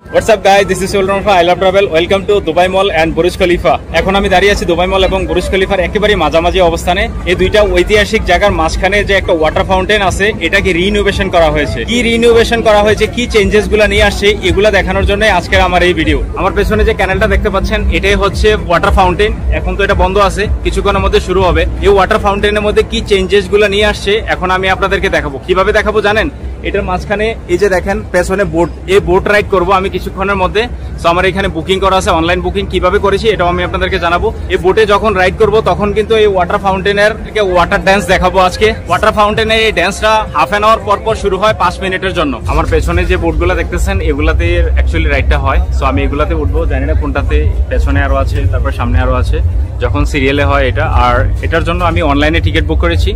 What's up guys, this is Sultan from I Love Travel. Welcome to Dubai Mall and Burj Khalifa. এখন আমি দাঁড়িয়ে আছি Dubai মল এবং বুরুজ খলিফার একেবারে মাঝামাঝি অবস্থানে। এই দুইটা ঐতিহাসিক জায়গার মাঝখানে যে একটা ওয়াটার ফাউন্টেন আছে, এটাকে রিনোভেশন করা হয়েছে। কি রিনোভেশন করা হয়েছে, কি চেঞ্জেস গুলা নিয়ে আসছে, এগুলা দেখানোর জন্য আজকের আমার এই ভিডিও। আমার পেছনে যে ক্যানেলটা দেখতে পাচ্ছেন, এটাই হচ্ছে ওয়াটার ফাউন্টেন। এখন তো এটা বন্ধ আছে, কিছুক্ষণের মধ্যে শুরু হবে। এই ওয়াটার ফাউন্টেনের মধ্যে কি চেঞ্জেস গুলা নিয়ে আসছে এখন আমি আপনাদেরকে দেখাবো। কিভাবে দেখাবো জানেন? এটার মাঝখানে এই যে দেখেন পেছনে বোট, এই বোট রাইড করবো আমি কিছুক্ষণের মধ্যে। তো আমার এখানে বুকিং করা আছে, অনলাইন বুকিং। কিভাবে করেছি এটাও আমি আপনাদেরকে জানাবো। এই বোটে যখন রাইড করবো তখন কিন্তু এই ওয়াটার ফাউন্টেনের ওয়াটার ড্যান্স দেখাবো আজকে। ওয়াটার ফাউন্টেনের এই ড্যান্সটা হাফ অ্যান আওয়ার পর পর শুরু হয় 5 মিনিটের জন্য। আমার পেছনে যে বোটগুলো দেখতেছেন এগুলাতে অ্যাকচুয়ালি রাইডটা হয়। সো আমি এগুলাতে উঠবো, জানি না কোনটাতে। পেছনে আরো আছে, তারপর সামনে আরো আছে, যখন সিরিয়ালে হয় এটা। আর এটার জন্য আমি অনলাইনে টিকিট বুক করেছি।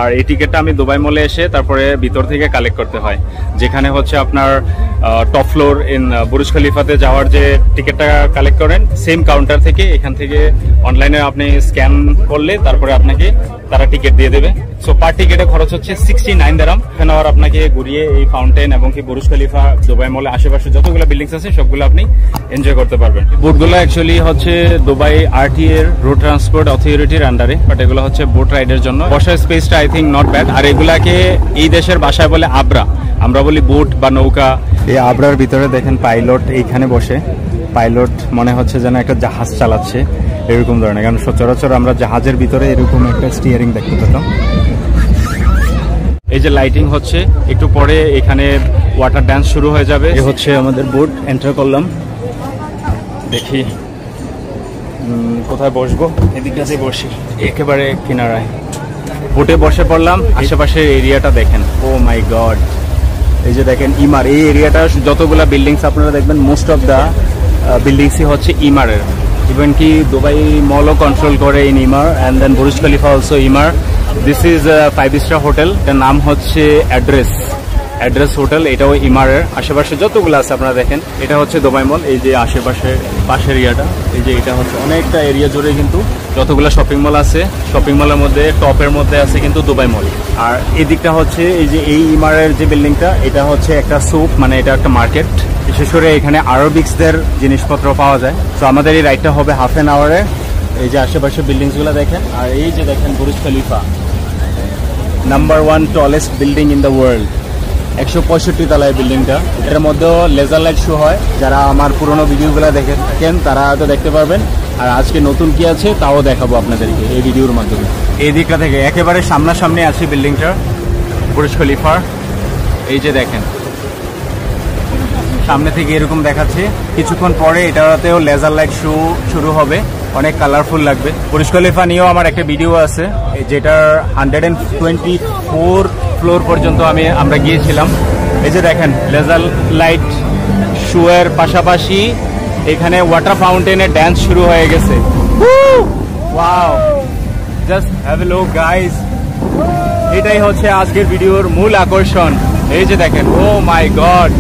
আর এই টিকিটটা আমি দুবাই মলে এসে তারপরে ভিতর থেকে কালেক্ট করতে হয়, যেখানে হচ্ছে আপনার টপ ফ্লোর ইন বুরুজ খলিফাতে যাওয়ার যে টিকিটটা কালেক্ট করেন, সেম কাউন্টার থেকে এখান থেকে অনলাইনে আপনি স্ক্যান করলে তারপরে আপনাকে তারা টিকিট দিয়ে দেবে। সো পার টিকিটে খরচ হচ্ছে 69 দিরহাম। এখানে আর আপনাকে ঘুরিয়ে এই ফাউন্টেন এবং কি বুরুজ খলিফা, দুবাই মলে আশেপাশে যতগুলো বিল্ডিংস আছে সবগুলো আপনি এনজয় করতে পারবেন। বোটগুলো অ্যাকচুয়ালি হচ্ছে দুবাই আরটিএ রোড ট্রান্সপোর্ট অথরিটির আন্ডারে, বাট এগুলো হচ্ছে বোট রাইডের জন্য। বসার স্পেসটা আই থিঙ্ক নট ব্যাড। আর এগুলাকে এই দেশের ভাষায় বলে আবরা, আমরা বলি বোট বা নৌকা। এই আবরার ভিতরে দেখেন পাইলট এইখানে বসে। পাইলট মনে হচ্ছে যেন একটা জাহাজ চালাচ্ছে এরকম ধরনের, কারণ সচরাচর আমরা জাহাজের ভিতরে এরকম একটা স্টিয়ারিং দেখতে পেতাম। এই যে লাইটিং হচ্ছে, একটু পরে এখানে ওয়াটার ড্যান্স শুরু হয়ে যাবে। এই হচ্ছে আমাদের বোট, এন্টার করলাম। দেখি কোথায় বসবো, এদিকটাতে বসি একেবারে কিনারায়। বোটে বসে পড়লাম, আশেপাশের এরিয়াটা দেখেন। ও মাই গড, এই যে দেখেন ইমার, এই এরিয়াটা যতগুলা বিল্ডিংস আপনারা দেখবেন, মোস্ট অফ দ্য বিল্ডিংসই হচ্ছে ইমারের। ইভেন কি দুবাই মলও কন্ট্রোল করে in Emaar, and then Burj Khalifa also Emaar. This is 5-স্টার হোটেল, এটার নাম হচ্ছে অ্যাড্রেস হোটেল। এটাও ইমারের। আশেপাশে যতগুলো আছে আপনারা দেখেন, এটা হচ্ছে দুবাই মল। এই যে আশেপাশে পাশের এরিয়াটা, এই যে এটা হচ্ছে অনেকটা এরিয়া জুড়ে কিন্তু যতগুলো শপিং মল আছে, শপিং মলের মধ্যে টপের মধ্যে আছে কিন্তু দুবাই মল। আর এই দিকটা হচ্ছে এই যে এই ইমারের যে বিল্ডিংটা, এটা হচ্ছে একটা সুপ, মানে এটা একটা মার্কেট। বিশেষ করে এখানে আরবিক্সদের জিনিসপত্র পাওয়া যায়। তো আমাদের এই রাইডটা হবে হাফ অ্যান আওয়ারে। এই যে আশেপাশে বিল্ডিংসগুলো দেখেন, আর এই যে দেখেন Burj Khalifa, number 1 tallest building in the world. 165 তলায় বিল্ডিংটা। এটার মধ্যেও লেজার লাইট শো হয়। যারা আমার পুরোনো ভিডিওগুলো দেখে থাকেন তারা হয়তো দেখতে পারবেন। আর আজকে নতুন কি আছে তাও দেখাবো আপনাদেরকে এই ভিডিওর মাধ্যমে। এই দিকটা থেকে একেবারে সামনাসামনি আছে বিল্ডিংটা বুরুজ খলিফার। এই যে দেখেন সামনে থেকে এরকম দেখাচ্ছে। কিছুক্ষণ পরে এটাতেও লেজার লাইট শো শুরু হবে, অনেক কালারফুল লাগবে। বুরুজ খলিফা নিয়েও আমার একটা ভিডিও আছে, যেটার 124 ফ্লোর পর্যন্ত আমরা গিয়েছিলাম। এই যে দেখেন লেজার লাইট শো এর পাশাপাশি এখানে ওয়াটার ফাউন্টেনের ড্যান্স শুরু হয়ে গেছে। Wow, just have a look guys. এটাই হচ্ছে আজকের ভিডিওর মূল আকর্ষণ। এই যে দেখেন, ও মাই গড,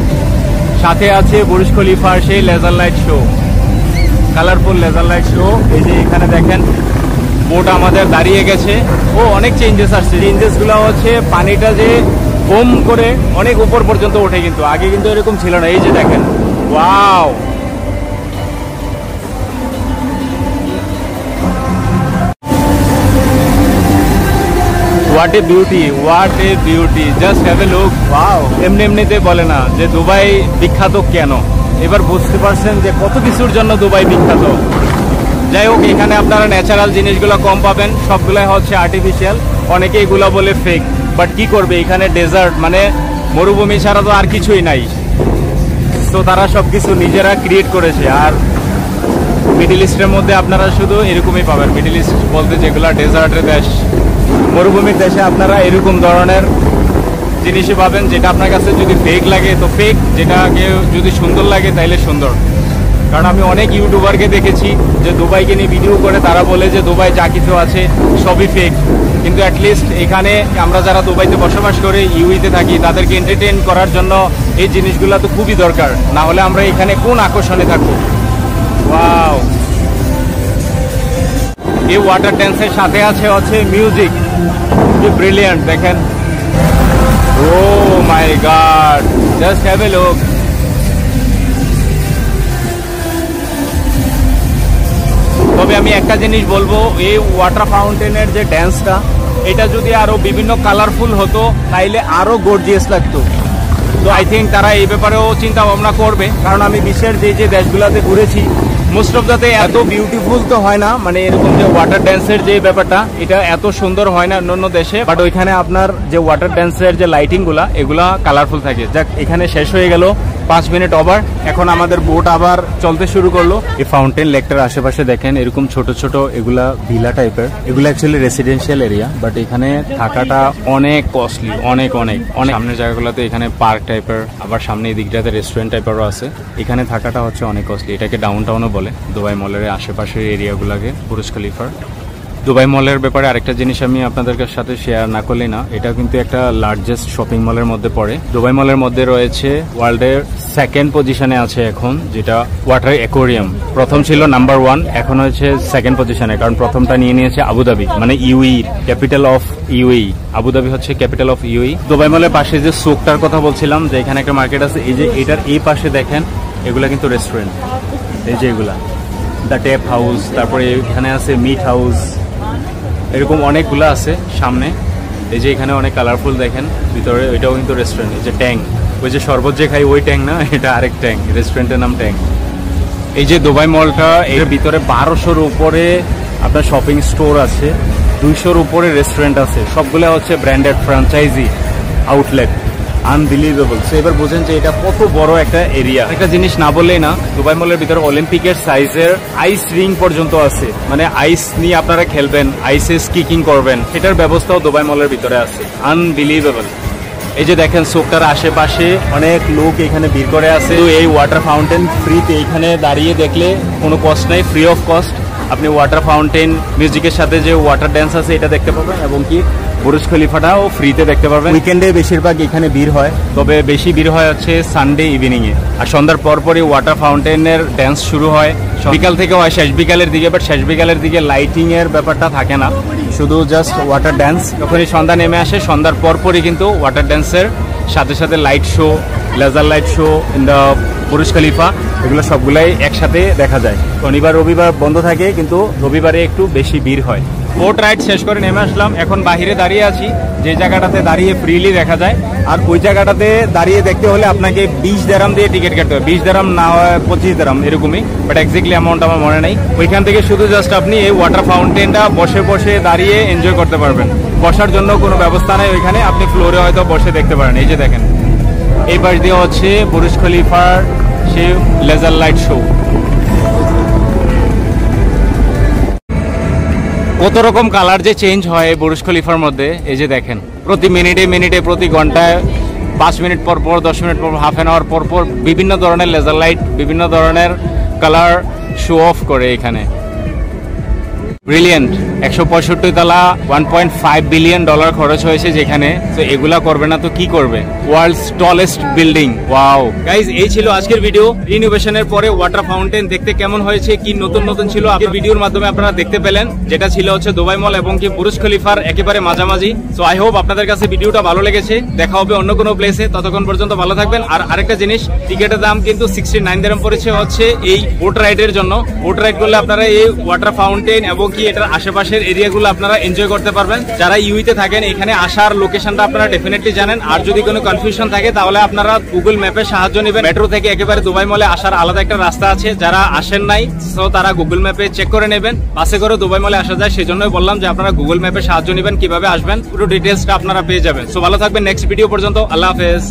সাথে আছে বুরুজ খলিফার সেই laser light show, colourful laser light show. এই যে এখানে দেখেন বোট আমাদের দাঁড়িয়ে গেছে। ও অনেক চেঞ্জেস আসছে। চেঞ্জেস গুলো হচ্ছে পানিটা যে বোম করে অনেক উপর পর্যন্ত ওঠে, কিন্তু আগে কিন্তু এরকম ছিল না। এই যে দেখেন, wow, what a beauty, what a beauty, just have a look. Wow, এমনিতে বলে না যে দুবাই বিখ্যাত কেন, এবার বুঝতে পারছেন যে কত কিছুর জন্য দুবাই বিখ্যাত। যাই হোক, এখানে আপনারা ন্যাচারাল জিনিসগুলো কম পাবেন, সবগুলাই হচ্ছে আর্টিফিশিয়াল। অনেকে এগুলো বলে ফেক, বাট কি করবে, এখানে ডেজার্ট মানে মরুভূমি ছাড়া তো আর কিছুই নাই। তো তারা সবকিছু নিজেরা ক্রিয়েট করেছে। আর মিডল ইস্টের মধ্যে আপনারা শুধু এরকমই পাবেন। মিডল ইস্ট বলতে যেগুলো ডেজার্টের দেশ, মরুভূমির দেশে আপনারা এরকম ধরনের জিনিসই পাবেন। যেটা আপনার কাছে যদি ফেক লাগে তো ফেক, যেটাকে যদি সুন্দর লাগে তাইলে সুন্দর। কারণ আমি অনেক ইউটিউবারকে দেখেছি যে দুবাইকে নিয়ে ভিডিও করে, তারা বলে যে দুবাই যা কিছু আছে সবই ফেক। কিন্তু অ্যাটলিস্ট এখানে আমরা যারা দুবাইতে বসবাস করি, ইউইতে থাকি, তাদেরকে এন্টারটেইন করার জন্য এই জিনিসগুলো তো খুবই দরকার। না হলে আমরা এখানে কোন আকর্ষণে থাকবো। ওয়াও, এই ওয়াটার ড্যান্সের সাথে আছে মিউজিক। কি ব্রিলিয়ান্ট দেখেন। Oh my god, just have a look. তবে আমি একটা জিনিস বলবো, এই ওয়াটার ফাউন্টেনের যে ড্যান্সটা, এটা যদি আরো বিভিন্ন কালারফুল হতো তাইলে আরো গর্জিয়াস লাগতো। তো আই থিঙ্ক তারা এই ব্যাপারেও চিন্তা ভাবনা করবে, কারণ আমি বিশ্বের যে দেশগুলোতে ঘুরেছি মোস্ট অফ দাতে এত বিউটিফুল তো হয় না, মানে এরকম যে ওয়াটার ড্যান্সের যে ব্যাপারটা এটা এত সুন্দর হয় না অন্য দেশে, বাট ওইখানে আপনার যে ওয়াটার ড্যান্সের যে লাইটিং গুলা এগুলা কালারফুল থাকে। যাক, এখানে শেষ হয়ে গেল 5 মিনিট ওভার, এখন আমাদের বোট আবার চলতে শুরু করলো। এই ফাউন্টেন লেকটার আশেপাশে দেখেন এরকম ছোট ছোট এগুলা ভিলা টাইপের, এগুলা অ্যাকচুয়ালি রেসিডেন্সিয়াল এরিয়া, বাট এখানে থাকাটা অনেক কস্টলি, অনেক অনেক অনেক। সামনের জায়গাগুলোতে এখানে পার্ক টাইপের, আবার সামনে এই দিকটাতে রেস্টুরেন্ট টাইপেরও আছে। এখানে থাকাটা হচ্ছে অনেক কস্টলি। এটাকে ডাউন টাউনও বলে, দুবাই মলের আশেপাশের এরিয়াগুলোকে, বুরুজ খলিফার। দুবাই মলের ব্যাপারে আরেকটা জিনিস আমি আপনাদের সাথে শেয়ার না করলেই না, এটা কিন্তু একটা লার্জেস্ট শপিং মলের মধ্যে পড়ে। দুবাই মলের মধ্যে রয়েছে ওয়ার্ল্ডের 2nd পজিশনে আছে এখন, যেটা ওয়াটার অ্যাকোয়ারিয়াম। প্রথম ছিল নাম্বার 1, এখন হচ্ছে 2nd পজিশনে, কারণ প্রথমটা নিয়ে নিয়েছে আবুধাবি, মানে UE, capital of UE. Abu Dhabi হচ্ছে ক্যাপিটাল অফ ইউই। দুবাই মলের পাশে যে সোকটার কথা বলছিলাম, যে এখানে একটা মার্কেট আছে, এই যে এটার এই পাশে দেখেন এগুলা কিন্তু রেস্টুরেন্ট, এই যে এগুলা দ্য টেপ হাউস, তারপরে এখানে আছে মিট হাউস, এরকম অনেকগুলো আছে সামনে। এই যে এখানে অনেক কালারফুল দেখেন ভিতরে, ওইটাও কিন্তু রেস্টুরেন্ট। এই যে ট্যাং, ওই যে শরবত যে খাই ওই ট্যাং না, এটা আরেক ট্যাং, রেস্টুরেন্টের নাম ট্যাং। এই যে দুবাই মলটা, এর ভিতরে 1200-র উপরে আপনার শপিং স্টোর আছে, 200-র উপরে রেস্টুরেন্ট আছে, সবগুলো হচ্ছে branded franchise outlet. Unbelievable. So এবার বুঝেন যে এটা কত বড় একটা এরিয়া। একটা জিনিস না বললেই না, দুবাই মলের ভিতরে অলিম্পিকের সাইজের আইস রিং পর্যন্ত আছে, মানে আইস নিয়ে আপনারা খেলবেন, আইসে স্কিকিং করবেন, সেটার ব্যবস্থাও দুবাই মলের ভিতরে আছে। আনবিলিভেবল। এই যে দেখেন সোকটার আশেপাশে অনেক লোক এখানে ভিড় করে আছে। তো এই ওয়াটার ফাউন্টেন ফ্রিতে, এখানে দাঁড়িয়ে দেখলে কোনো কস্ট নাই, ফ্রি অফ কস্ট আপনি ওয়াটার ফাউন্টেন, মিউজিকের সাথে যে ওয়াটার ড্যান্স আছে এটা দেখতে পাবেন, এবং কি বুরুজ খলিফাটাও ফ্রিতে দেখতে পাবেন। উইকেন্ডে বেশিরভাগ এখানে ভিড় হয়, তবে বেশি ভিড় হয় হচ্ছে সানডে ইভিনিং এ। আর সন্ধ্যার পরপরই ওয়াটার ফাউন্টেনের ড্যান্স শুরু হয়, বিকাল থেকে হয় শেষ বিকালের দিকে, বাট শেষ বিকালের দিকে লাইটিং এর ব্যাপারটা থাকে না, শুধু জাস্ট ওয়াটার ড্যান্স। যখনই সন্ধ্যা নেমে আসে, সন্ধ্যার পরপরই কিন্তু ওয়াটার ড্যান্সের সাথে সাথে light show, laser light show in the Burj Khalifa, এগুলো সবগুলাই একসাথে দেখা যায়। শনিবার রবিবার বন্ধ থাকে, কিন্তু রবিবারে একটু বেশি ভিড় হয়। বোট রাইড শেষ করে নেমে আসলাম, এখন বাহিরে দাঁড়িয়ে আছি, যে জায়গাটাতে দাঁড়িয়ে ফ্রিলি দেখা যায়। আর ওই জায়গাটাতে দাঁড়িয়ে দেখতে হলে আপনাকে 20 দিরহাম দিয়ে টিকিট কাটতে হবে, 20 দিরহাম না হয় 25 দিরহাম এরকমই, বাট এক্স্যাক্টলি অ্যামাউন্ট আমার মনে নেই। ওইখান থেকে শুধু জাস্ট আপনি এই ওয়াটার ফাউন্টেনটা বসে বসে দাঁড়িয়ে এনজয় করতে পারবেন। বসার জন্য কোনো ব্যবস্থা নেই ওইখানে, আপনি ফ্লোরে হয়তো বসে দেখতে পারেন। এই যে দেখেন এই পাশ দিয়ে হচ্ছে বুরুজ খলিফার সে লেজার লাইট শো। কত রকম কালার যে চেঞ্জ হয় বুরুজ খলিফার মধ্যে, এই যে দেখেন প্রতি মিনিটে মিনিটে, প্রতি ঘন্টায় 5 মিনিট পর পর, 10 মিনিট পর, হাফ অ্যান আওয়ার পর পর বিভিন্ন ধরনের লেজার লাইট, বিভিন্ন ধরনের কালার শো অফ করে এখানে। ব্রিলিয়েন্ট। 165 তলা, $1.5 বিলিয়ন খরচ হয়েছে যেখানে। তো এগুলা করবে না তো কি করবে? World's tallest building. Wow guys, এই ছিল আজকের ভিডিও। রিনোভেশনের পরে ওয়াটার ফাউন্টেন দেখতে কেমন হয়েছে, কি নতুন নতুন ছিল, আপনার ভিডিওর মাধ্যমে আপনারা দেখতে পেলেন, যেটা ছিল হচ্ছে দুবাই মল এবং কি বুরুজ খলিফার একেবারে মাঝামাঝি। সো আই হোপ আপনাদের কাছে ভিডিওটা ভালো লেগেছে। দেখা হবে অন্য কোনো প্লেসে, ততক্ষণ পর্যন্ত ভালো থাকবেন। আর আরেকটা জিনিস, টিকেটের দাম কিন্তু 69 দিরহাম পড়েছে হচ্ছে এই বোট রাইডের জন্য। বোট রাইড করলে আপনারা এই ওয়াটার ফাউন্টেন এবং কি এটার আশেপাশের এরিয়াগুলো আপনারা এনজয় করতে পারবেন। যারা ইউইতে থাকেন, এখানে আসার লোকেশনটা আপনারা ডেফিনেটলি জানেন। আর যদি কোনো কনফিউশন থাকে তাহলে আপনারা গুগল ম্যাপের সাহায্য নেবেন। মেট্রো থেকে একেবারে দুবাই মলে আসার আলাদা একটা রাস্তা আছে, যারা আসেন নাই তো তারা গুগল ম্যাপে চেক করে নেবেন। বাসে করে দুবাই মলে আসা যায়, সেজন্যই বললাম যে আপনারা গুগল ম্যাপের সাহায্য নেবেন, কিভাবে আসবেন পুরো ডিটেলসটা আপনারা পেয়ে যাবেন। সো ভালো থাকবেন, নেক্সট ভিডিও পর্যন্ত, আল্লাহ হাফেজ।